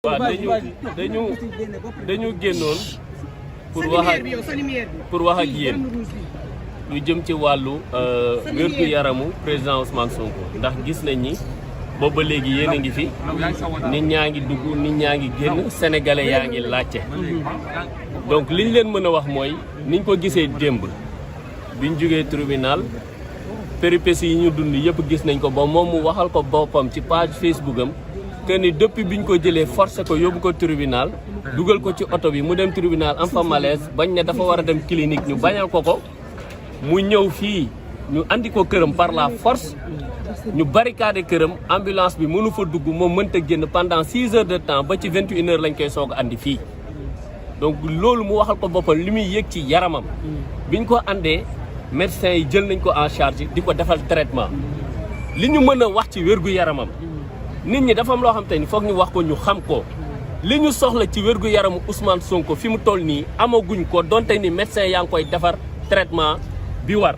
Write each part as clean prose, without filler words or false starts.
waaw dañu génnoon pour wax ak yéen lu jëm ci wàllu wérgu yaramu président Ousmane Sonko ndax gis nañ ni boobu ba léegi yéen a ngi fi nit ñaa ngi dugg nit ñaa ngi génn sénégalais yaa ngi laajte donc liñ leen mën a wax mooy niñ ko gisee démb biñ jógee tribunal péripéties yi ñu dund yëpp gis nañ ko ba moom mu waxal ko boppam ci page Facebook am que ni depuis biñ ko jëlee forcé ko yóbbu ko tribunal dugal ko ci oto bi mu dem tribunal am fa malaise bañ ne dafa war a dem clinique ñu bañal ko mu ñëw fii ñu andi ko këram par la force ñu barricade këram ambulance bi mënu fa dugg moom mënta génn pendant 6 heures de temps ba ci 21 heures lañ koy soog a andi fii donc loolu mu waxal ko boppam li muy yëg ci yaramam biñ ko andee médecins yi jël nañ ko en charge di ko defal traitement li ñu mën a wax ci wérgu yaramam nit ñi dafa am loo xam te ni foog ñu wax ko ñu xam ko li ñu soxla ci wérgu yaramu Ousmane Sonko fi mu toll nii amaguñ ko donte ni médecin yaa ngi koy defar traitement bi war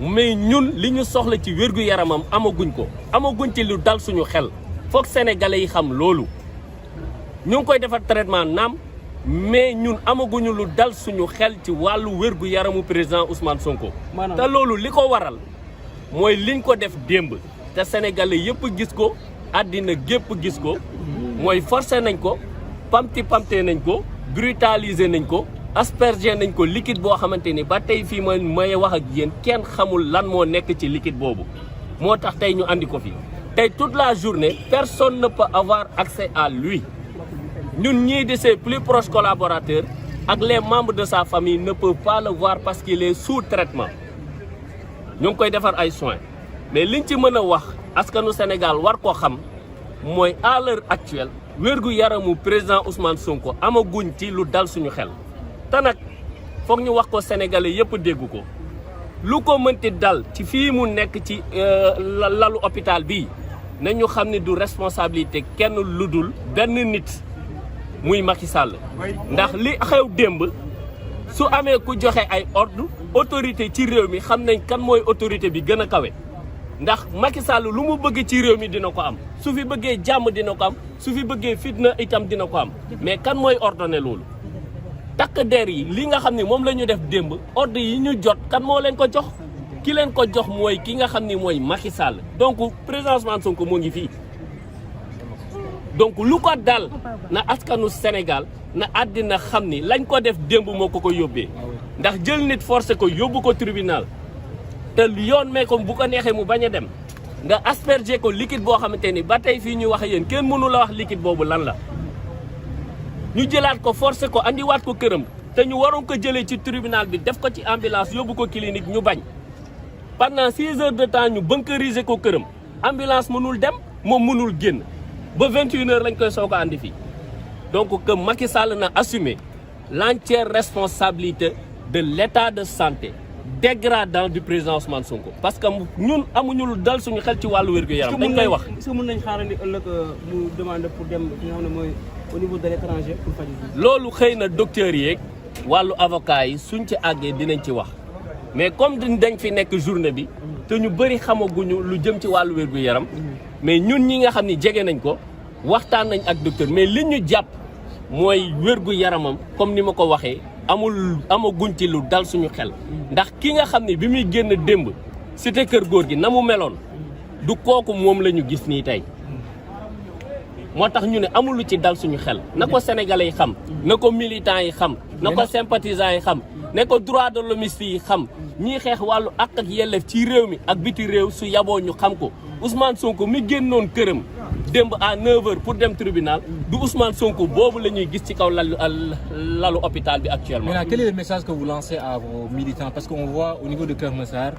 mais ñun li ñu soxla ci wérgu yaramam amaguñ ci lu dal suñu xel foog sénégalais yi xam loolu ñu ngi koy defar traitement naam mais ñun amaguñu lu dal suñu xel ci wàllu wérgu yaramu président Ousmane Sonko te loolu li ko waral mooy liñ ko def démb te sénégalais yëpp gis ko àddina gépp gis ko mooy forcé nañ ko pamte nañ ko brutaliser nañ ko asperger nañ ko liquide boo xamante ni ba tey fii may wax ak yéen kenn xamul lan moo nekk ci liquide boobu moo tax tey ñu andi ko fi tey toute la journée personne ne peut avoir accès à lui ñun ñii de ses plus proches collaborateurs ak les membres de sa famille ne peuvent pas le voir parce qu'il est sous traitement ñu ngi koy defar ay soins mais liñ ci mën a wax askanu Sénégal war ko xam mooy à l'heure actuelle wérgu yaramu président Ousmane Sonko amaguñ ci lu dal suñu xel te nag foog ñu wax ko sénégalais yëpp dégg ko lu ko mënti dal ci fii mu nekk ci lalu hôpital bii nañu xam ne du responsabilité kenn lu dul benn nit muy Macky Sall ndax li xew démb su amee ku joxe ay ordre autorité ci réew mi xam nañ kan mooy autorité bi gën a kawe ndax Macky Sall lu mu bëgg ci réew mi dina ko am su fi bëggee jàmm dina ko am su fi bëggee fitna itam dina ko am mais kan mooy ordonné loolu takk der yi li nga xam ne moom la ñu def démb ordre yi ñu jot kan moo leen ko jox ki leen ko jox mooy ki nga xam ne mooy Macky Sall donc président Ousmane Sonko moo ngi fii donc lu ko dal na askanu Sénégal na àddina xam ni lañ ko def démb moo ko yóbbee ndax jël nit forcé ko yóbbu ko tribunal te yoon mee ko bu ko neexee mu bañ a dem nga asperger ko liquide boo xamante ni ba tey fii ñuy wax yéen kenn mënu la wax liquide boobu lan la ñu jëlaat ko forcé ko andiwaat ko këram te ñu waroon ko jëlee ci tribunal bi def ko ci ambulance yóbbu ko clinique ñu bañ pendant 6 heures de temps ñu bunkeriser ko këram ambulance mënul dem moom mënul génn ba 21 heures lañ koy soog a andi fii donc que Macky Sall na assumer l'entière responsabilité de l'état de santé dégradant du président Ousmane Sonko parce que ñun amuñu lu dal suñu xel ci wàllu wér-gu-yaram dañ koy wax. est-ce que mën nañ xaarandi ëllëg mu demande pour dem fi nga xam ne mooy au niveau de l'étranger pour faju. loolu xëy na docteurs yeeg wàllu avocat yi suñ ci àggee dinañ ci wax mais comme dañ fi nekk journée bi te ñu bëri xamaguñu lu jëm ci wàllu wér-gu-yaram mais ñun ñi nga xam ni jege nañ ko waxtaan nañ ak docteur mais li ñu jàpp mooy wér-gu-yaramam comme ni ma ko waxee amaguñ ci lu dal suñu xel ndax ki nga xam ne bi muy génn démb cité kër góor gi na mu meloon du kooku moom la ñu gis nii tey moo tax ñu ne amul lu ci dal suñu xel na ko sénégalais yi xam na ko militants yi xam na ko sympathisants yi xam ne ko droit de l'homme yi xam ñii xeex wàllu àq ak yelleef ci réew mi ak biti réew su yaboo ñu xam ko Ousmane Sonko mi génnoon këram démb à 9h pour dem tribunal du Ousmane Sonko boobu la ñuy gis ci kaw lalu hôpital bi actuellement. Maintenant, quel est le message que vous lancez à vos militants? Parce qu'on voit au niveau de Keur Massar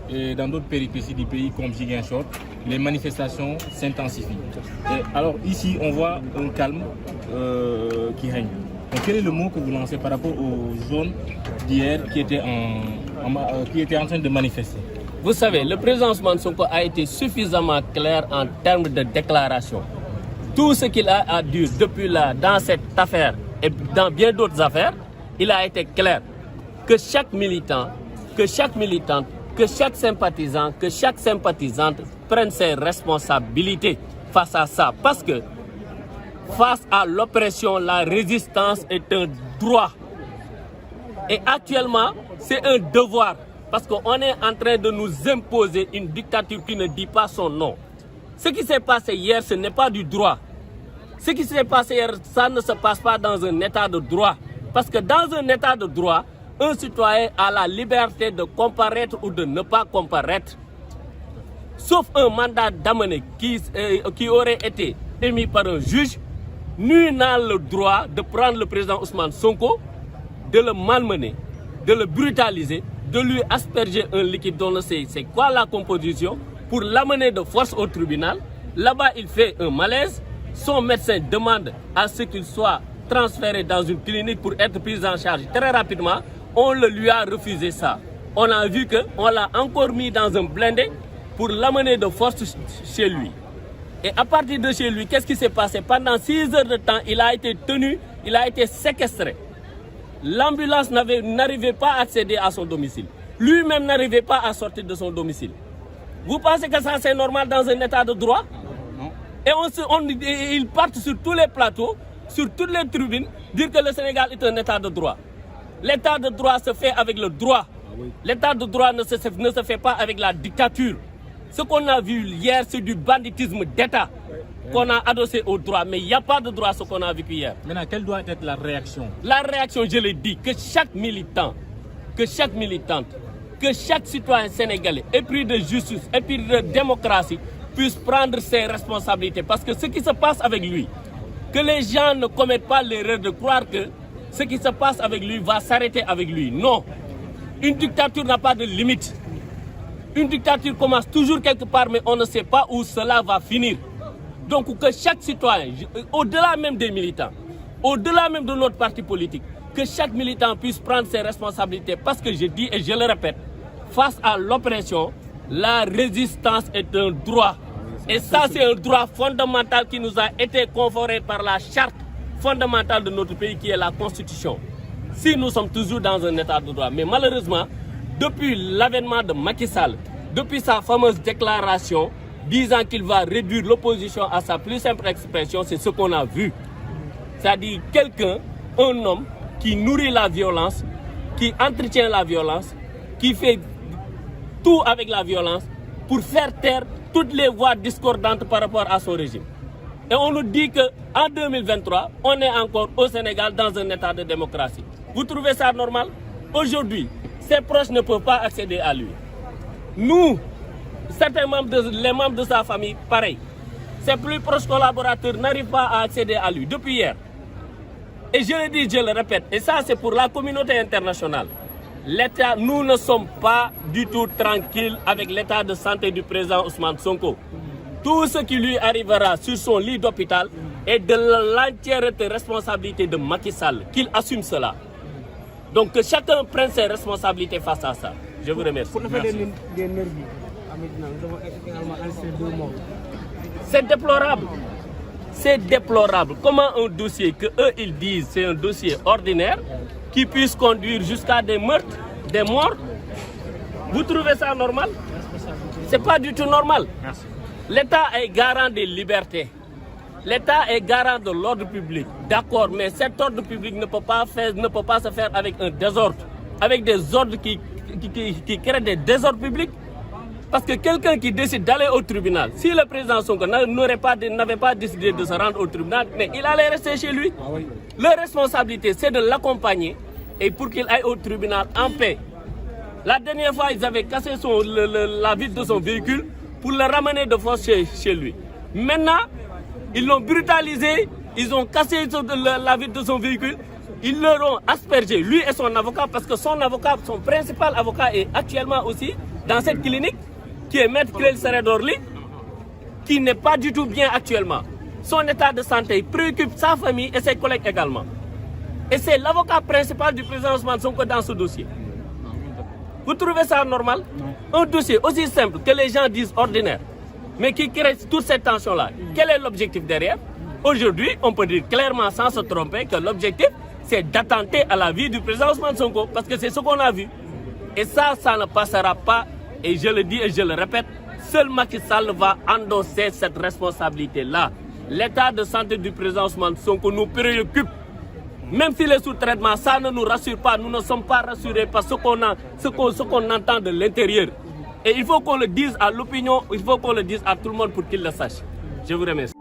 et dans d'autres péripéties du pays comme Ziguinchor, les manifestations s'intensifient. Alors ici, on voit un calme qui règne. Donc quel est le mot que vous lancez par rapport aux zones d'hier qui étaient en train de manifester? Vous savez, le président Ousmane Sonko a été suffisamment clair en termes de déclaration. Tout ce qu'il a à dire depuis là, dans cette affaire et dans bien d'autres affaires, il a été clair que chaque militant que chaque sympathisant, que chaque sympathisante prenne ses responsabilités face à ça. Parce que face à l'oppression, la résistance est un droit. Et actuellement, c'est un devoir. Parce qu'on est en train de nous imposer une dictature qui ne dit pas son nom. Ce qui s'est passé hier, ce n'est pas du droit. Ce qui s'est passé hier, ça ne se passe pas dans un état de droit. Parce que dans un état de droit, un citoyen a la liberté de comparaître ou de ne pas comparaître. Sauf un mandat d'amener qui aurait été émis par un juge, nul n'a le droit de prendre le président Ousmane Sonko, de le malmener, de le brutaliser, de lui asperger un liquide dont on ne sait c'est quoi la composition, pour l'amener de force au tribunal. Là-bas, il fait un malaise. Son médecin demande à ce qu'il soit transféré dans une clinique pour être pris en charge très rapidement. On le lui a refusé ça. On a vu qu'on l'a encore mis dans un blindé pour l'amener de force chez lui. Et à partir de chez lui, qu'est-ce qui s'est passé? Pendant 6 heures de temps, il a été tenu, il a été séquestré. L'ambulance n'arrivait pas à accéder à son domicile. Lui-même n'arrivait pas à sortir de son domicile. Vous pensez que ça c'est normal dans un état de droit? Non. Et ils partent sur tous les plateaux, sur toutes les tribunes, dire que le Sénégal est un état de droit. L'état de droit se fait avec le droit. L'état de droit ne se fait pas avec la dictature. Ce qu'on a vu hier, c'est du banditisme d'État qu'on a adossé au droit. Mais il n'y a pas de droit ce qu'on a vécu hier. Maintenant, quelle doit être la réaction? La réaction, je l'ai dit, que chaque militant, que chaque militante, que chaque citoyen sénégalais épris de justice, épris de démocratie, puisse prendre ses responsabilités. Parce que ce qui se passe avec lui, que les gens ne commettent pas l'erreur de croire que ce qui se passe avec lui va s'arrêter avec lui. Non. Une dictature n'a pas de limite. Une dictature commence toujours quelque part, mais on ne sait pas où cela va finir. Donc que chaque citoyen, au-delà même des militants, au-delà même de notre parti politique, que chaque militant puisse prendre ses responsabilités. Parce que je dis et je le répète, face à l'oppression, la résistance est un droit. Et ça, c'est un droit fondamental qui nous a été conforé par la charte fondamentale de notre pays, qui est la Constitution. Si nous sommes toujours dans un état de droit. Mais malheureusement, depuis l'avènement de Macky Sall, depuis sa fameuse déclaration disant qu'il va réduire l'opposition à sa plus simple expression, c'est ce qu'on a vu. C'est-à-dire quelqu'un, un homme qui nourrit la violence, qui entretient la violence, qui fait tout avec la violence pour faire taire toutes les voix discordantes par rapport à son régime. Et on nous dit qu'en 2023, on est encore au Sénégal dans un état de démocratie. Vous trouvez ça normal? Aujourd'hui, ses proches ne peuvent pas accéder à lui. Nous, certains membres les membres de sa famille, pareil. Ses plus proches collaborateurs n'arrivent pas à accéder à lui depuis hier. Et je le dis, je le répète, et ça c'est pour la communauté internationale. L'État, nous ne sommes pas du tout tranquilles avec l'état de santé du président Ousmane Sonko. Tout ce qui lui arrivera sur son lit d'hôpital est de l'entièreté responsabilité de Macky Sall, qu'il assume cela. Donc que chacun prenne ses responsabilités face à ça. Je vous remercie. Pour le fait des nervis, nous avons également enregistré 2 morts. C'est déplorable. C'est déplorable. Comment un dossier que eux ils disent c'est un dossier ordinaire qui puisse conduire jusqu'à des meurtres, des morts? Vous trouvez ça normal? C'est pas du tout normal. L'État est garant des libertés. L'État est garant de l'ordre public. D'accord, mais cet ordre public ne peut pas se faire avec un désordre, avec des ordres qui créent des désordres publics. Parce que quelqu'un qui décide d'aller au tribunal, si le président Sonko n'avait pas décidé de se rendre au tribunal, mais il allait rester chez lui. Ah oui. Leur responsabilité, c'est de l'accompagner et pour qu'il aille au tribunal en paix. La dernière fois, ils avaient cassé la vitre de son véhicule pour le ramener de force chez lui. Maintenant, ils l'ont brutalisé, ils ont cassé la vitre de son véhicule, ils leur ont aspergé, lui et son avocat, parce que son avocat, son principal avocat est actuellement aussi dans cette clinique, qui est Maître Clel Seredorli, qui n'est pas du tout bien actuellement. Son état de santé préoccupe sa famille et ses collègues également. Et c'est l'avocat principal du président Ousmane Sonko dans ce dossier. Vous trouvez ça normal? Un dossier aussi simple que les gens disent ordinaire, mais qui crée toute cette tension-là. Quel est l'objectif derrière? Aujourd'hui, on peut dire clairement sans se tromper que l'objectif, c'est d'attenter à la vie du président Ousmane Sonko, parce que c'est ce qu'on a vu. Et ça ne passera pas Et je le dis et je le répète, seul Macky Sall va endosser cette responsabilité-là. L'état de santé du président Ousmane Sonko nous préoccupe. Même s'il est sous traitement, ça ne nous rassure pas. Nous ne sommes pas rassurés par ce qu'on entend de l'intérieur. Et il faut qu'on le dise à l'opinion, il faut qu'on le dise à tout le monde pour qu'il le sache. Je vous remercie.